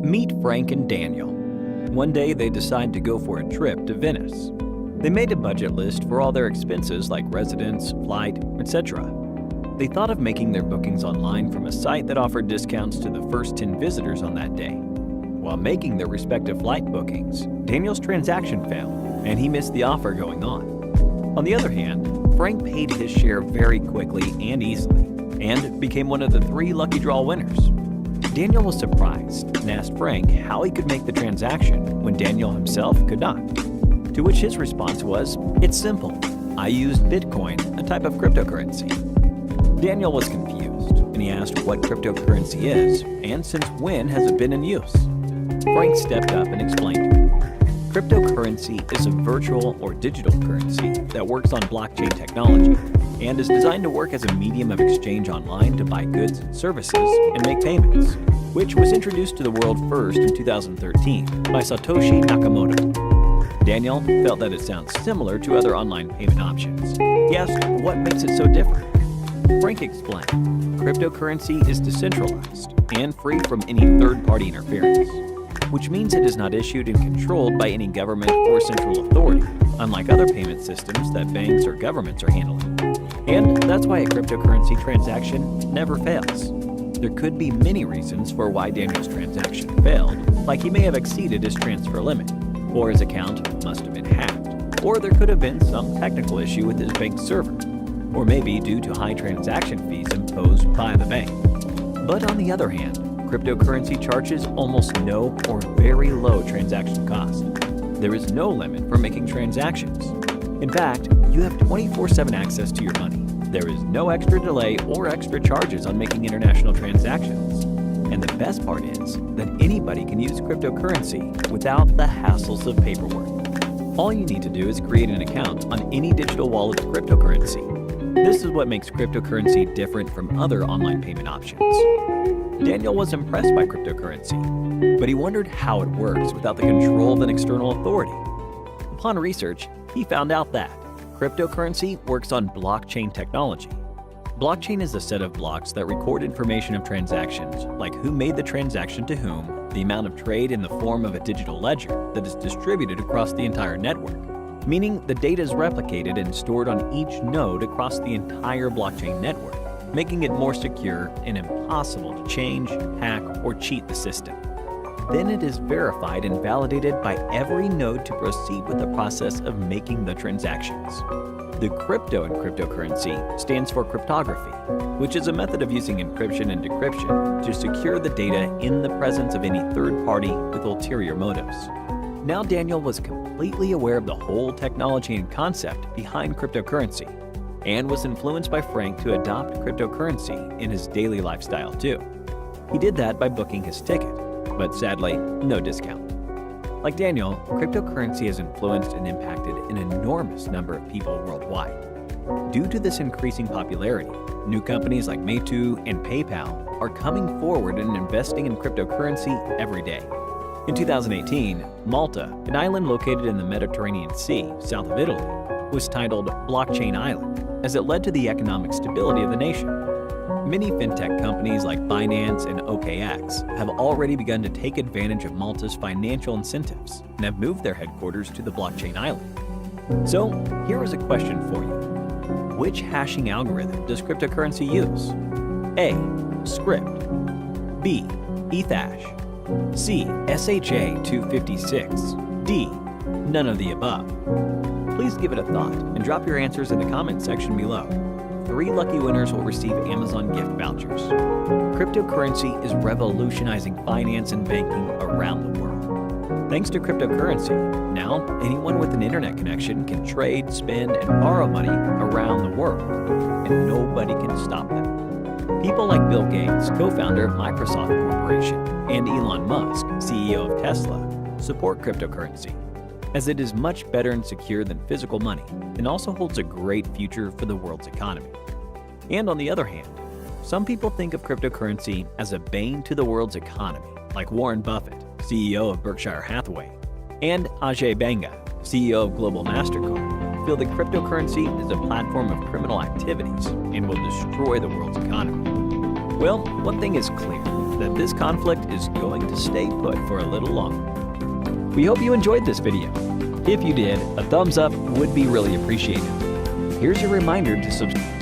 Meet Frank and Daniel. One day they decide to go for a trip to Venice. They made a budget list for all their expenses like residence, flight, etc. They thought of making their bookings online from a site that offered discounts to the first 10 visitors on that day. While making their respective flight bookings, Daniel's transaction failed, and he missed the offer going on. On the other hand, Frank paid his share very quickly and easily, and became one of the 3 lucky draw winners. Daniel was surprised and asked Frank how he could make the transaction when Daniel himself could not. To which his response was, "It's simple. I used Bitcoin, a type of cryptocurrency." Daniel was confused, and he asked what cryptocurrency is, and since when has it been in use. Frank stepped up and explained to him. Cryptocurrency is a virtual or digital currency that works on blockchain technology and is designed to work as a medium of exchange online to buy goods and services and make payments, which was introduced to the world first in 2013 by Satoshi Nakamoto. Daniel felt that it sounds similar to other online payment options. He asked what makes it so different. Frank explained, cryptocurrency is decentralized and free from any third-party interference, which means it is not issued and controlled by any government or central authority, unlike other payment systems that banks or governments are handling. And that's why a cryptocurrency transaction never fails. There could be many reasons for why Daniel's transaction failed, like he may have exceeded his transfer limit, or his account must have been hacked, or there could have been some technical issue with his bank server, or maybe due to high transaction fees imposed by the bank. But on the other hand, cryptocurrency charges almost no or very low transaction cost. There is no limit for making transactions. In fact, you have 24/7 access to your money. There is no extra delay or extra charges on making international transactions. And the best part is that anybody can use cryptocurrency without the hassles of paperwork. All you need to do is create an account on any digital wallet of cryptocurrency. This is what makes cryptocurrency different from other online payment options. Daniel was impressed by cryptocurrency, but he wondered how it works without the control of an external authority. Upon research, he found out that cryptocurrency works on blockchain technology. Blockchain is a set of blocks that record information of transactions, like who made the transaction to whom, the amount of trade in the form of a digital ledger that is distributed across the entire network, meaning the data is replicated and stored on each node across the entire blockchain network, making it more secure and impossible to change, hack, or cheat the system. Then it is verified and validated by every node to proceed with the process of making the transactions. The crypto in cryptocurrency stands for cryptography, which is a method of using encryption and decryption to secure the data in the presence of any third party with ulterior motives. Now Daniel was completely aware of the whole technology and concept behind cryptocurrency, and was influenced by Frank to adopt cryptocurrency in his daily lifestyle too. He did that by booking his ticket, but sadly, no discount. Like Daniel, cryptocurrency has influenced and impacted an enormous number of people worldwide. Due to this increasing popularity, new companies like Meitu and PayPal are coming forward and investing in cryptocurrency every day. In 2018, Malta, an island located in the Mediterranean Sea, south of Italy, was titled Blockchain Island, as it led to the economic stability of the nation. Many fintech companies like Binance and OKX have already begun to take advantage of Malta's financial incentives and have moved their headquarters to the blockchain island. So, here is a question for you. Which hashing algorithm does cryptocurrency use? A. Script. B. Ethash. C. SHA-256. D. None of the above. Please give it a thought and drop your answers in the comments section below. 3 lucky winners will receive Amazon gift vouchers. Cryptocurrency is revolutionizing finance and banking around the world. Thanks to cryptocurrency, now anyone with an internet connection can trade, spend, and borrow money around the world, and nobody can stop them. People like Bill Gates, co-founder of Microsoft Corporation, and Elon Musk, CEO of Tesla, support cryptocurrency, as it is much better and secure than physical money and also holds a great future for the world's economy. And on the other hand, some people think of cryptocurrency as a bane to the world's economy, like Warren Buffett, CEO of Berkshire Hathaway, and Ajay Banga, CEO of Global MasterCard, feel that cryptocurrency is a platform of criminal activities and will destroy the world's economy. Well, one thing is clear. that this conflict is going to stay put for a little longer. We hope you enjoyed this video. If you did, a thumbs up would be really appreciated. Here's your reminder to subscribe